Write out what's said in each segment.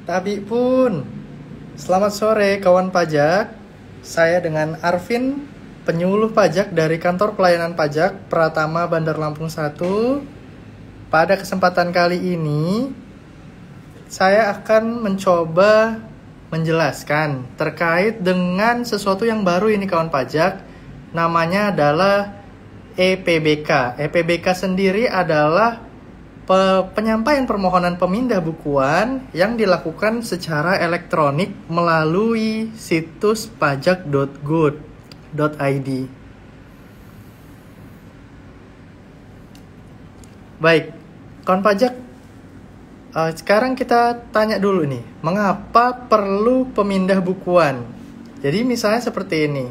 Tabi pun. Selamat sore kawan pajak. Saya dengan Arvin, penyuluh pajak dari Kantor Pelayanan Pajak Pratama Bandar Lampung 1. Pada kesempatan kali ini, saya akan mencoba menjelaskan terkait dengan sesuatu yang baru ini kawan pajak. Namanya adalah EPBK. EPBK sendiri adalah penyampaian permohonan pemindah bukuan yang dilakukan secara elektronik melalui situs pajak.go.id. Baik, kawan pajak, sekarang kita tanya dulu nih, mengapa perlu pemindah bukuan? Jadi misalnya seperti ini.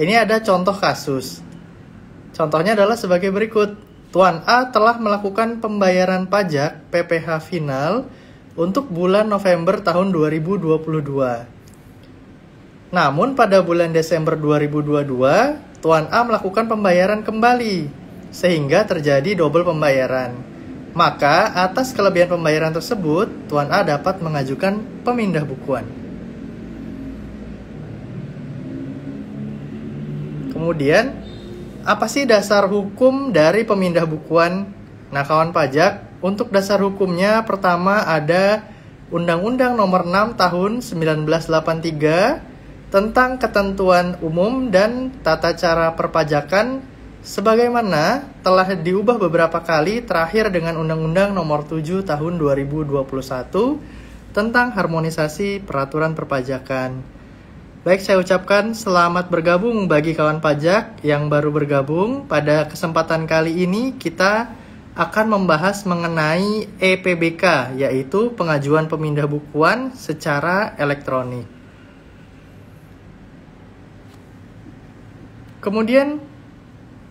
Ini ada contoh kasus. Contohnya adalah sebagai berikut. Tuan A telah melakukan pembayaran pajak PPh final untuk bulan November tahun 2022. Namun pada bulan Desember 2022, Tuan A melakukan pembayaran kembali, sehingga terjadi double pembayaran. Maka atas kelebihan pembayaran tersebut, Tuan A dapat mengajukan pemindah bukuan. Kemudian, apa sih dasar hukum dari pemindah bukuan? Nah, kawan pajak, untuk dasar hukumnya pertama ada Undang-Undang Nomor 6 Tahun 1983 tentang Ketentuan Umum dan Tata Cara Perpajakan sebagaimana telah diubah beberapa kali terakhir dengan Undang-Undang Nomor 7 Tahun 2021 tentang harmonisasi peraturan perpajakan. Baik, saya ucapkan selamat bergabung bagi kawan pajak yang baru bergabung. Pada kesempatan kali ini kita akan membahas mengenai EPBK, yaitu pengajuan pemindah bukuan secara elektronik. Kemudian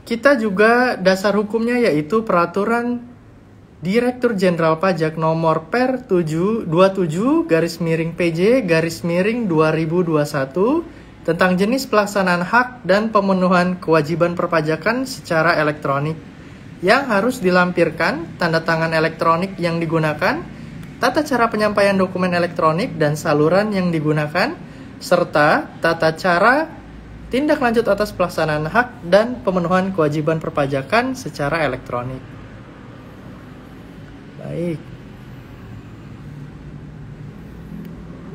kita juga dasar hukumnya yaitu Peraturan Direktur Jenderal Pajak Nomor Per 27/PJ/2021 tentang jenis pelaksanaan hak dan pemenuhan kewajiban perpajakan secara elektronik yang harus dilampirkan, tanda tangan elektronik yang digunakan, tata cara penyampaian dokumen elektronik dan saluran yang digunakan, serta tata cara tindak lanjut atas pelaksanaan hak dan pemenuhan kewajiban perpajakan secara elektronik.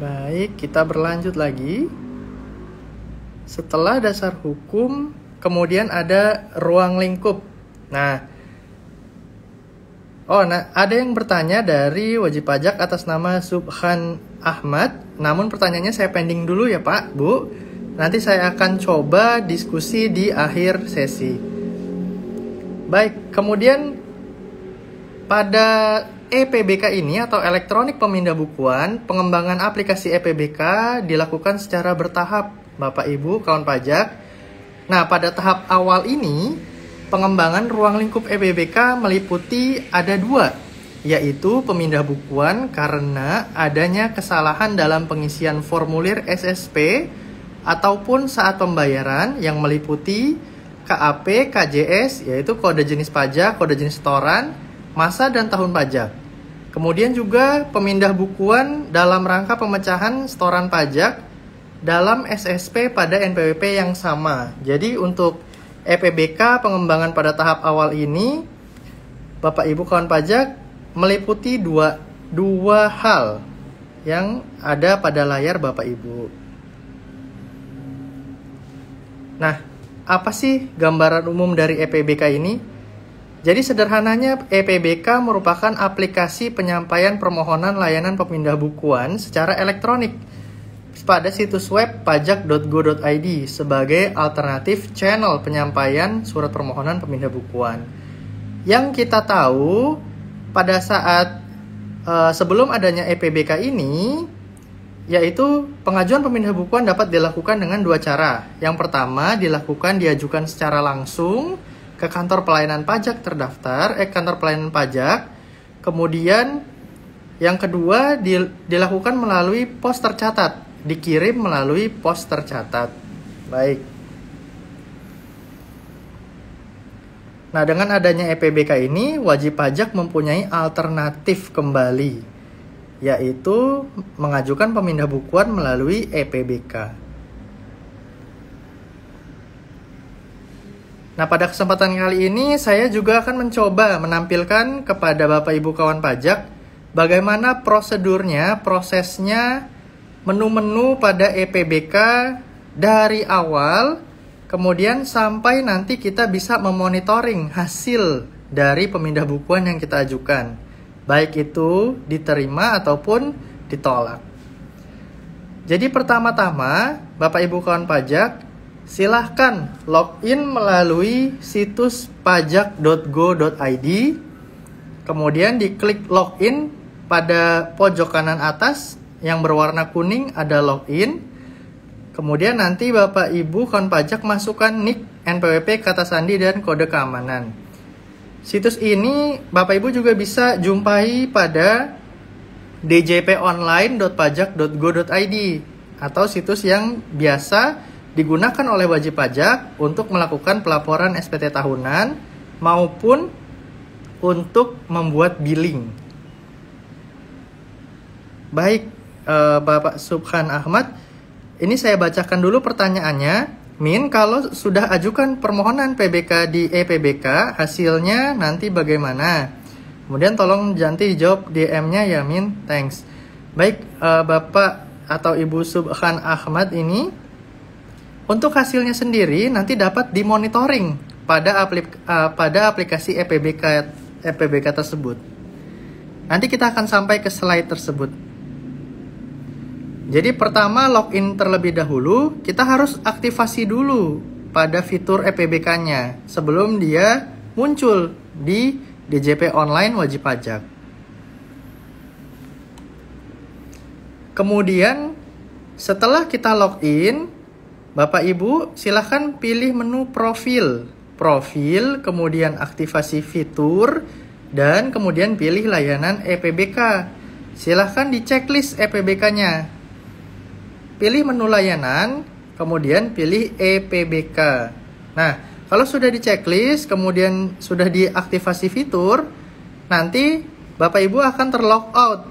Baik, kita berlanjut lagi. Setelah dasar hukum, kemudian ada ruang lingkup. Nah, ada yang bertanya dari wajib pajak atas nama Subhan Ahmad. Namun pertanyaannya saya pending dulu ya Pak, Bu. Nanti saya akan coba diskusi di akhir sesi. Baik, kemudian pada EPBK ini atau elektronik pemindah bukuan, pengembangan aplikasi EPBK dilakukan secara bertahap, Bapak Ibu kawan pajak. Nah, pada tahap awal ini, pengembangan ruang lingkup EPBK meliputi ada dua, yaitu pemindah bukuan karena adanya kesalahan dalam pengisian formulir SSP ataupun saat pembayaran yang meliputi KAP, KJS, yaitu kode jenis pajak, kode jenis setoran, masa dan tahun pajak. Kemudian juga pemindah bukuan dalam rangka pemecahan setoran pajak dalam SSP pada NPWP yang sama. Jadi untuk EPBK pengembangan pada tahap awal ini, Bapak Ibu kawan pajak, meliputi dua hal yang ada pada layar Bapak Ibu. Nah, apa sih gambaran umum dari EPBK ini? Jadi sederhananya EPBK merupakan aplikasi penyampaian permohonan layanan pemindah bukuan secara elektronik pada situs web pajak.go.id sebagai alternatif channel penyampaian surat permohonan pemindah bukuan. Yang kita tahu pada saat sebelum adanya EPBK ini, yaitu pengajuan pemindah bukuan dapat dilakukan dengan dua cara. Yang pertama diajukan secara langsung ke kantor pelayanan pajak terdaftar, kantor pelayanan pajak. Kemudian yang kedua dilakukan melalui pos tercatat, dikirim melalui pos tercatat. Baik. Nah, dengan adanya EPBK ini, wajib pajak mempunyai alternatif kembali, yaitu mengajukan pemindah bukuan melalui EPBK. Nah, pada kesempatan kali ini saya juga akan mencoba menampilkan kepada Bapak Ibu kawan pajak bagaimana prosedurnya, prosesnya, menu-menu pada EPBK dari awal, kemudian sampai nanti kita bisa memonitoring hasil dari pemindah bukuan yang kita ajukan, baik itu diterima ataupun ditolak. Jadi pertama-tama, Bapak Ibu kawan pajak, silahkan login melalui situs pajak.go.id, kemudian diklik login pada pojok kanan atas yang berwarna kuning ada login, kemudian nanti Bapak Ibu kawan pajak masukkan NIK, NPWP, kata sandi, dan kode keamanan. Situs ini Bapak Ibu juga bisa jumpai pada djponline.pajak.go.id atau situs yang biasa digunakan oleh wajib pajak untuk melakukan pelaporan SPT tahunan maupun untuk membuat billing. Baik, Bapak Subhan Ahmad, ini saya bacakan dulu pertanyaannya. Min, kalau sudah ajukan permohonan PBK di EPBK, hasilnya nanti bagaimana? Kemudian tolong nanti jawab DM-nya ya Min, thanks. Baik, Bapak atau Ibu Subhan Ahmad ini, untuk hasilnya sendiri nanti dapat dimonitoring pada aplikasi EPBK tersebut. Nanti kita akan sampai ke slide tersebut. Jadi pertama login terlebih dahulu, kita harus aktivasi dulu pada fitur EPBK-nya sebelum dia muncul di DJP Online Wajib Pajak. Kemudian setelah kita login, Bapak Ibu silahkan pilih menu profil, kemudian aktivasi fitur, dan kemudian pilih layanan EPBK. Silahkan di checklist EPBK-nya. Pilih menu layanan, kemudian pilih EPBK. Nah, kalau sudah di checklist, kemudian sudah diaktifasi fitur, nanti Bapak Ibu akan terlog out.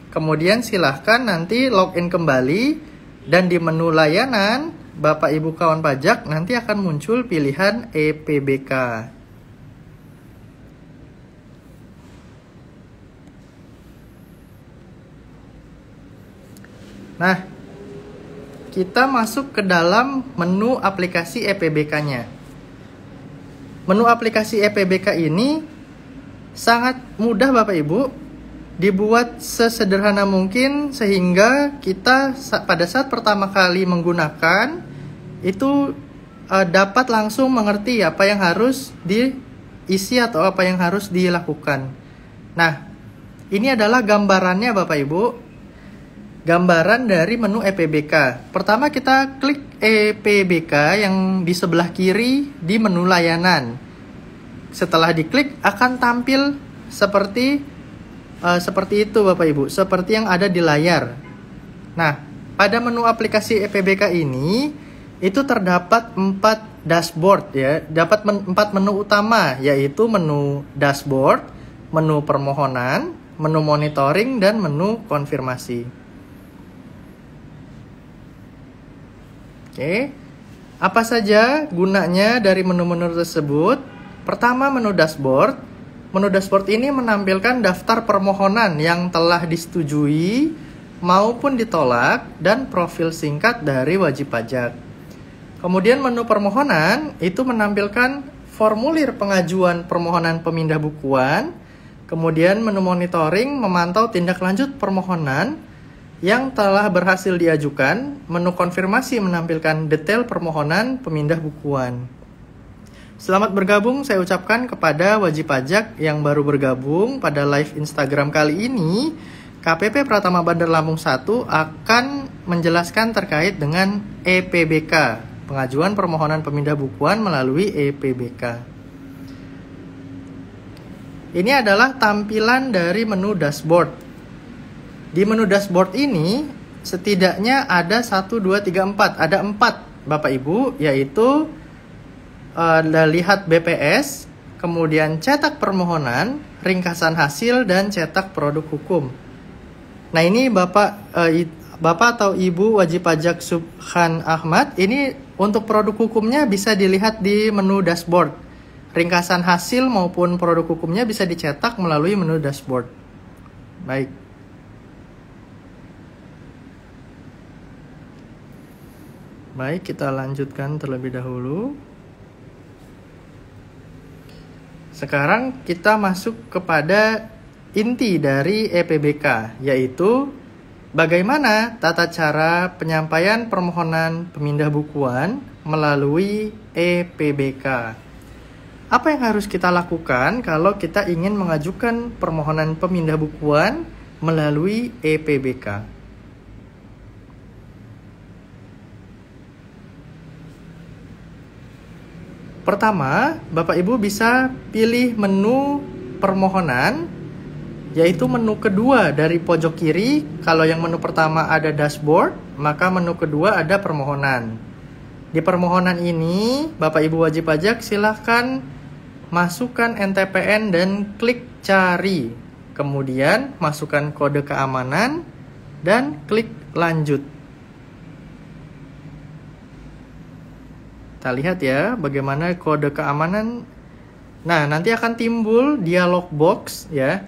Kemudian silahkan nanti login kembali, dan di menu layanan, Bapak Ibu kawan pajak nanti akan muncul pilihan EPBK. Nah, kita masuk ke dalam menu aplikasi EPBK-nya. Menu aplikasi EPBK ini sangat mudah Bapak Ibu, dibuat sesederhana mungkin sehingga kita pada saat pertama kali menggunakan itu dapat langsung mengerti apa yang harus diisi atau apa yang harus dilakukan. Nah, ini adalah gambarannya Bapak Ibu. Gambaran dari menu EPBK. Pertama kita klik EPBK yang di sebelah kiri di menu layanan. Setelah diklik akan tampil seperti itu Bapak Ibu, seperti yang ada di layar. Nah, pada menu aplikasi EPBK ini itu terdapat 4 dashboard ya, dapat 4 menu utama, yaitu menu dashboard, menu permohonan, menu monitoring, dan menu konfirmasi. Oke, apa saja gunanya dari menu-menu tersebut? Pertama, menu dashboard. Menu dashboard ini menampilkan daftar permohonan yang telah disetujui maupun ditolak dan profil singkat dari wajib pajak. Kemudian menu permohonan itu menampilkan formulir pengajuan permohonan pemindah bukuan. Kemudian menu monitoring memantau tindak lanjut permohonan yang telah berhasil diajukan. Menu konfirmasi menampilkan detail permohonan pemindah bukuan. Selamat bergabung saya ucapkan kepada wajib pajak yang baru bergabung pada live Instagram kali ini. KPP Pratama Bandar Lampung 1 akan menjelaskan terkait dengan EPBK, pengajuan permohonan pemindah bukuan melalui EPBK. Ini adalah tampilan dari menu dashboard. Di menu dashboard ini setidaknya ada 1, 2, 3, 4. Ada 4 Bapak Ibu, yaitu lihat BPS, kemudian cetak permohonan, ringkasan hasil, dan cetak produk hukum. Nah, ini Bapak atau Ibu wajib pajak Subhan Ahmad, ini untuk produk hukumnya bisa dilihat di menu dashboard. Ringkasan hasil maupun produk hukumnya bisa dicetak melalui menu dashboard. Baik. Baik, kita lanjutkan terlebih dahulu. Sekarang kita masuk kepada inti dari EPBK, yaitu bagaimana tata cara penyampaian permohonan pemindah bukuan melalui EPBK. Apa yang harus kita lakukan kalau kita ingin mengajukan permohonan pemindah bukuan melalui EPBK? Pertama, Bapak Ibu bisa pilih menu permohonan, yaitu menu kedua dari pojok kiri. Kalau yang menu pertama ada dashboard, maka menu kedua ada permohonan. Di permohonan ini, Bapak Ibu wajib pajak silahkan masukkan NTPN dan klik cari. Kemudian masukkan kode keamanan dan klik lanjut. Kita lihat ya bagaimana kode keamanan. Nah, nanti akan timbul dialog box ya.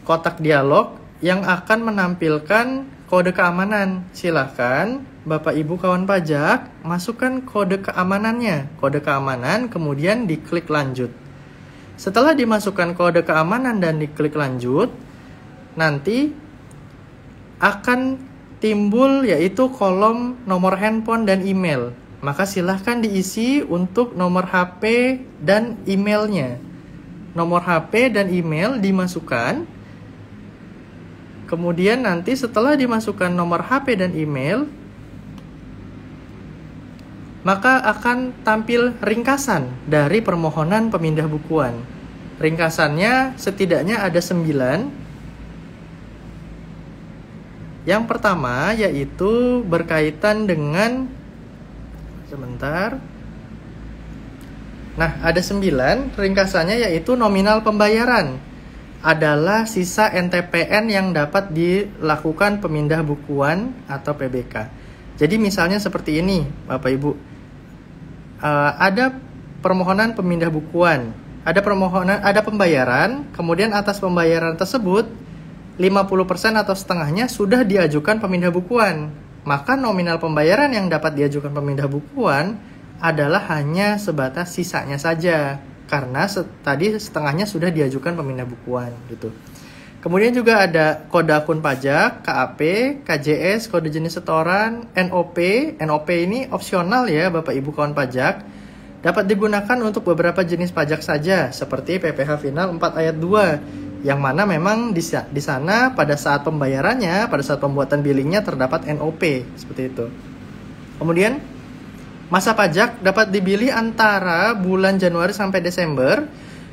Kotak dialog yang akan menampilkan kode keamanan. Silahkan Bapak Ibu kawan pajak masukkan kode keamanannya. Kode keamanan kemudian diklik lanjut. Setelah dimasukkan kode keamanan dan diklik lanjut, nanti akan timbul yaitu kolom nomor handphone dan email. Maka silahkan diisi untuk nomor HP dan emailnya. Nomor HP dan email dimasukkan. Kemudian nanti setelah dimasukkan nomor HP dan email, maka akan tampil ringkasan dari permohonan pemindah bukuan. Ringkasannya setidaknya ada 9. Yang pertama yaitu berkaitan dengan ada 9 ringkasannya, yaitu nominal pembayaran adalah sisa NTPN yang dapat dilakukan pemindah bukuan atau PBK. Jadi misalnya seperti ini, Bapak Ibu. Ada permohonan pemindah bukuan, ada pembayaran, kemudian atas pembayaran tersebut 50% atau setengahnya sudah diajukan pemindah bukuan. Maka nominal pembayaran yang dapat diajukan pemindah bukuan adalah hanya sebatas sisanya saja, karena tadi setengahnya sudah diajukan pemindah bukuan gitu. Kemudian juga ada kode akun pajak, KAP, KJS, kode jenis setoran, NOP. NOP ini opsional ya Bapak Ibu kawan pajak. Dapat digunakan untuk beberapa jenis pajak saja, seperti PPh Final 4 ayat 2. Yang mana memang di sana pada saat pembayarannya, pada saat pembuatan billingnya terdapat NOP, seperti itu. Kemudian masa pajak dapat dipilih antara bulan Januari sampai Desember.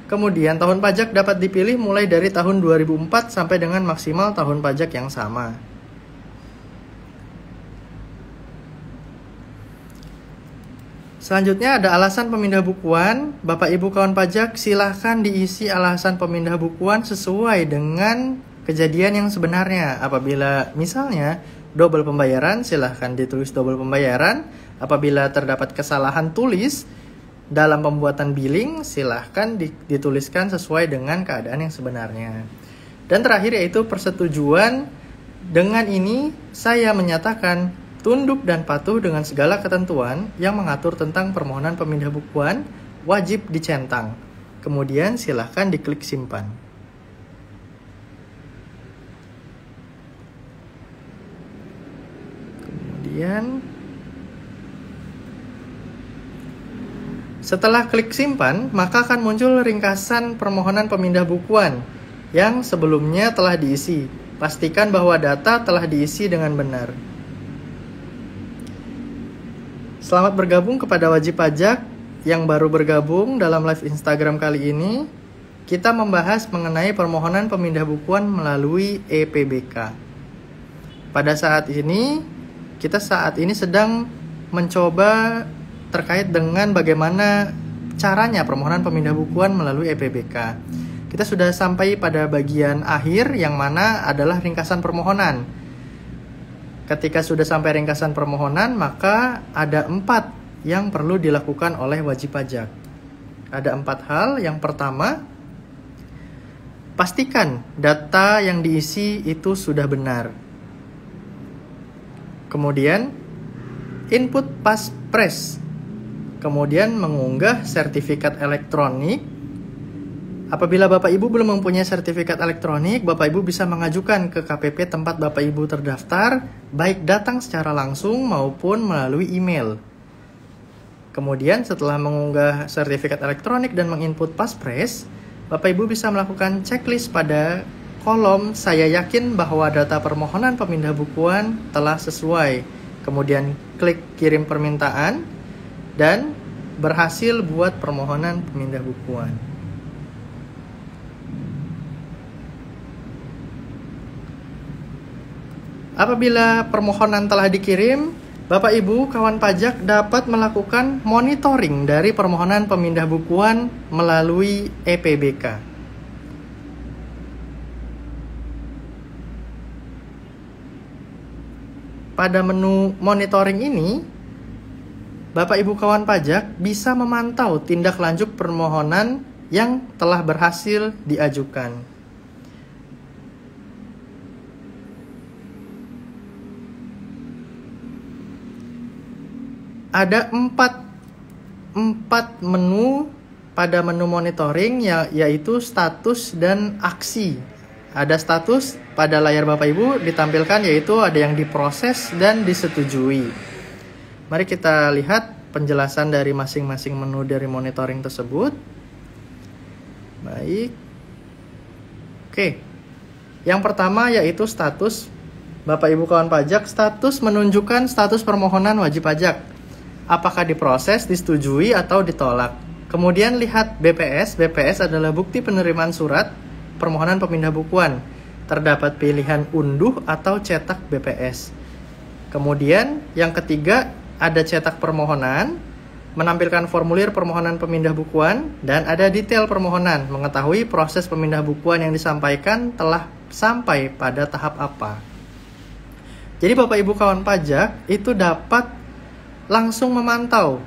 Kemudian tahun pajak dapat dipilih mulai dari tahun 2004 sampai dengan maksimal tahun pajak yang sama. Selanjutnya ada alasan pemindah bukuan. Bapak Ibu kawan pajak silahkan diisi alasan pemindah bukuan sesuai dengan kejadian yang sebenarnya. Apabila misalnya double pembayaran, silahkan ditulis double pembayaran. Apabila terdapat kesalahan tulis dalam pembuatan billing, silahkan dituliskan sesuai dengan keadaan yang sebenarnya. Dan terakhir yaitu persetujuan. Dengan ini saya menyatakan tunduk dan patuh dengan segala ketentuan yang mengatur tentang permohonan pemindah bukuan, wajib dicentang. Kemudian silahkan diklik simpan. Kemudian setelah klik simpan, maka akan muncul ringkasan permohonan pemindah bukuan yang sebelumnya telah diisi. Pastikan bahwa data telah diisi dengan benar. Selamat bergabung kepada wajib pajak yang baru bergabung dalam live Instagram kali ini. Kita membahas mengenai permohonan pemindah bukuan melalui EPBK. Pada saat ini, kita sedang mencoba terkait dengan bagaimana caranya permohonan pemindah bukuan melalui EPBK. kita sudah sampai pada bagian akhir yang mana adalah ringkasan permohonan. Ketika sudah sampai ringkasan permohonan, maka ada 4 yang perlu dilakukan oleh wajib pajak. Ada 4 hal. Yang pertama, pastikan data yang diisi itu sudah benar. Kemudian, input paspres. Kemudian mengunggah sertifikat elektronik. Apabila Bapak Ibu belum mempunyai sertifikat elektronik, Bapak Ibu bisa mengajukan ke KPP tempat Bapak Ibu terdaftar, baik datang secara langsung maupun melalui email. Kemudian setelah mengunggah sertifikat elektronik dan menginput paspres, Bapak Ibu bisa melakukan checklist pada kolom "Saya yakin bahwa data permohonan pemindah bukuan telah sesuai". Kemudian klik kirim permintaan dan berhasil buat permohonan pemindah bukuan. Apabila permohonan telah dikirim, Bapak Ibu kawan pajak dapat melakukan monitoring dari permohonan pemindah bukuan melalui EPBK. Pada menu monitoring ini, Bapak Ibu kawan pajak bisa memantau tindak lanjut permohonan yang telah berhasil diajukan. Ada 4 menu pada menu monitoring, yaitu status dan aksi. Ada status pada layar Bapak Ibu ditampilkan, yaitu ada yang diproses dan disetujui. Mari kita lihat penjelasan dari masing-masing menu dari monitoring tersebut. Baik. Oke. Yang pertama yaitu status. Bapak Ibu kawan pajak, status menunjukkan status permohonan wajib pajak. Apakah diproses, disetujui, atau ditolak. Kemudian lihat BPS. BPS adalah bukti penerimaan surat permohonan pemindah bukuan. Terdapat pilihan unduh atau cetak BPS. Kemudian yang ketiga ada cetak permohonan, menampilkan formulir permohonan pemindah bukuan, dan ada detail permohonan, mengetahui proses pemindah bukuan yang disampaikan telah sampai pada tahap apa. Jadi Bapak Ibu kawan pajak itu dapat langsung memantau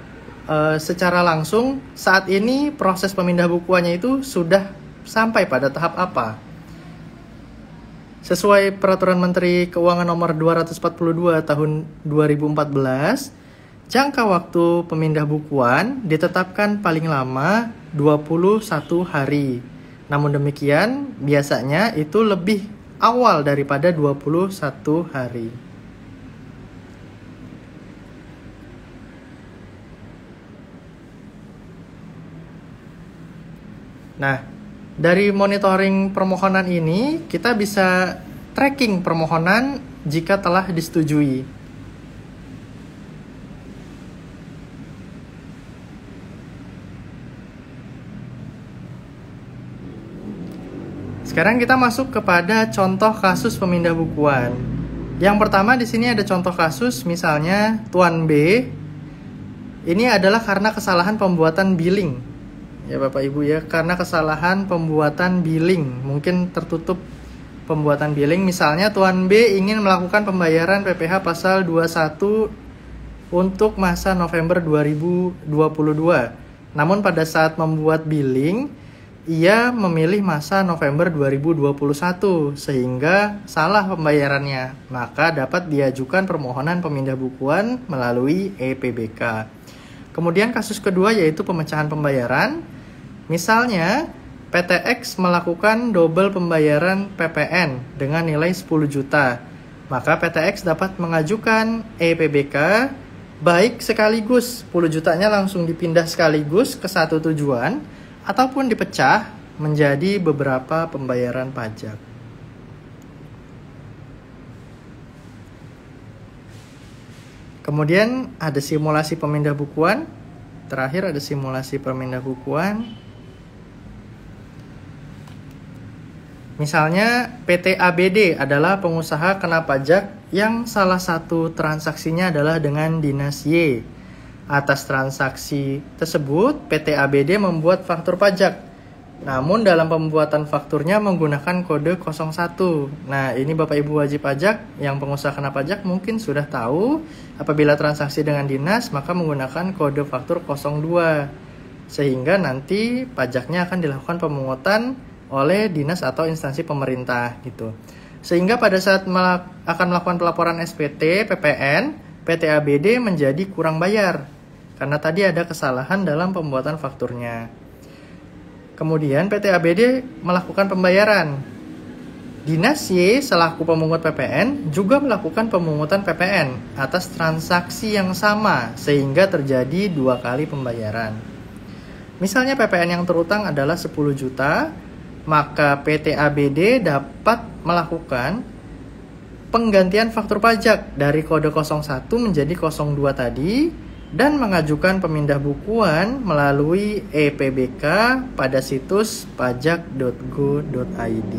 secara langsung saat ini proses pemindah bukuannya itu sudah sampai pada tahap apa. Sesuai Peraturan Menteri Keuangan Nomor 242 Tahun 2014, jangka waktu pemindah bukuan ditetapkan paling lama 21 hari. Namun demikian, biasanya itu lebih awal daripada 21 hari. Nah, dari monitoring permohonan ini, kita bisa tracking permohonan jika telah disetujui. Sekarang kita masuk kepada contoh kasus pemindah bukuan. Yang pertama di sini ada contoh kasus, misalnya Tuan B. Ini adalah karena kesalahan pembuatan billing. Ya Bapak Ibu ya, karena kesalahan pembuatan billing, mungkin tertutup pembuatan billing. Misalnya Tuan B ingin melakukan pembayaran PPh pasal 21 untuk masa November 2022. Namun pada saat membuat billing, ia memilih masa November 2021 sehingga salah pembayarannya. Maka dapat diajukan permohonan pemindah bukuan melalui EPBK. Kemudian kasus kedua yaitu pemecahan pembayaran. Misalnya, PTX melakukan double pembayaran PPN dengan nilai 10 juta. Maka PTX dapat mengajukan EPBK baik sekaligus 10 jutanya langsung dipindah sekaligus ke satu tujuan ataupun dipecah menjadi beberapa pembayaran pajak. Kemudian ada simulasi pemindah bukuan. Terakhir ada simulasi pemindah bukuan. Misalnya PT ABD adalah pengusaha kena pajak yang salah satu transaksinya adalah dengan Dinas Y. Atas transaksi tersebut, PT ABD membuat faktur pajak Namun dalam pembuatan fakturnya menggunakan kode 01. Nah, ini Bapak Ibu wajib pajak yang pengusaha kena pajak mungkin sudah tahu, apabila transaksi dengan dinas maka menggunakan kode faktur 02. Sehingga nanti pajaknya akan dilakukan pemungutan oleh dinas atau instansi pemerintah gitu. Sehingga pada saat akan melakukan pelaporan SPT, PPN, PT ABD menjadi kurang bayar karena tadi ada kesalahan dalam pembuatan fakturnya. Kemudian PT ABD melakukan pembayaran. Dinas Y selaku pemungut PPN juga melakukan pemungutan PPN atas transaksi yang sama sehingga terjadi 2 kali pembayaran. Misalnya PPN yang terutang adalah 10 juta, maka PT ABD dapat melakukan penggantian faktur pajak dari kode 01 menjadi 02 tadi dan mengajukan pemindah bukuan melalui EPBK pada situs pajak.go.id.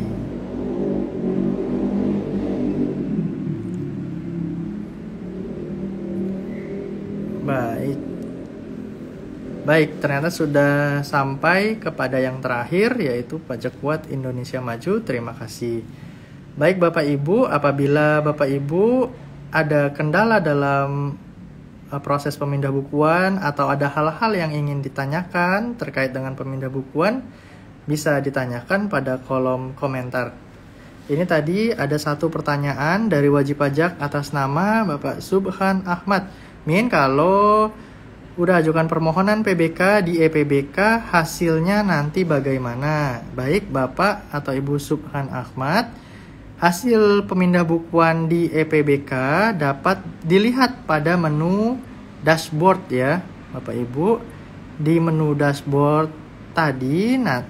Baik, ternyata sudah sampai kepada yang terakhir yaitu Pajak Kuat Indonesia Maju. Terima kasih. Baik Bapak Ibu, apabila Bapak Ibu ada kendala dalam proses pemindah bukuan atau ada hal-hal yang ingin ditanyakan terkait dengan pemindah bukuan, bisa ditanyakan pada kolom komentar. Ini tadi ada satu pertanyaan dari wajib pajak atas nama Bapak Subhan Ahmad. Min, kalau udah ajukan permohonan PBK di EPBK, hasilnya nanti bagaimana? Baik Bapak atau Ibu Subhan Ahmad, hasil pemindah bukuan di EPBK dapat dilihat pada menu dashboard ya Bapak Ibu. Di menu dashboard tadi, nah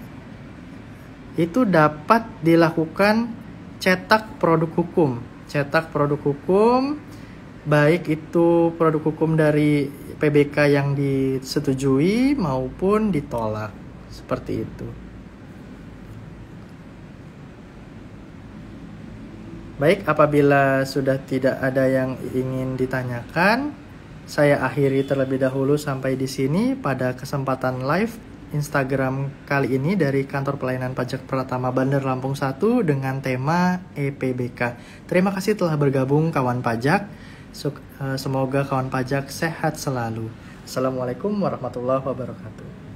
itu dapat dilakukan cetak produk hukum. Cetak produk hukum, baik itu produk hukum dari PBK yang disetujui maupun ditolak. Seperti itu. Baik, apabila sudah tidak ada yang ingin ditanyakan, saya akhiri terlebih dahulu sampai di sini pada kesempatan live Instagram kali ini dari Kantor Pelayanan Pajak Pratama Bandar Lampung 1 dengan tema EPBK. Terima kasih telah bergabung kawan pajak. Semoga kawan pajak sehat selalu. Assalamualaikum warahmatullahi wabarakatuh.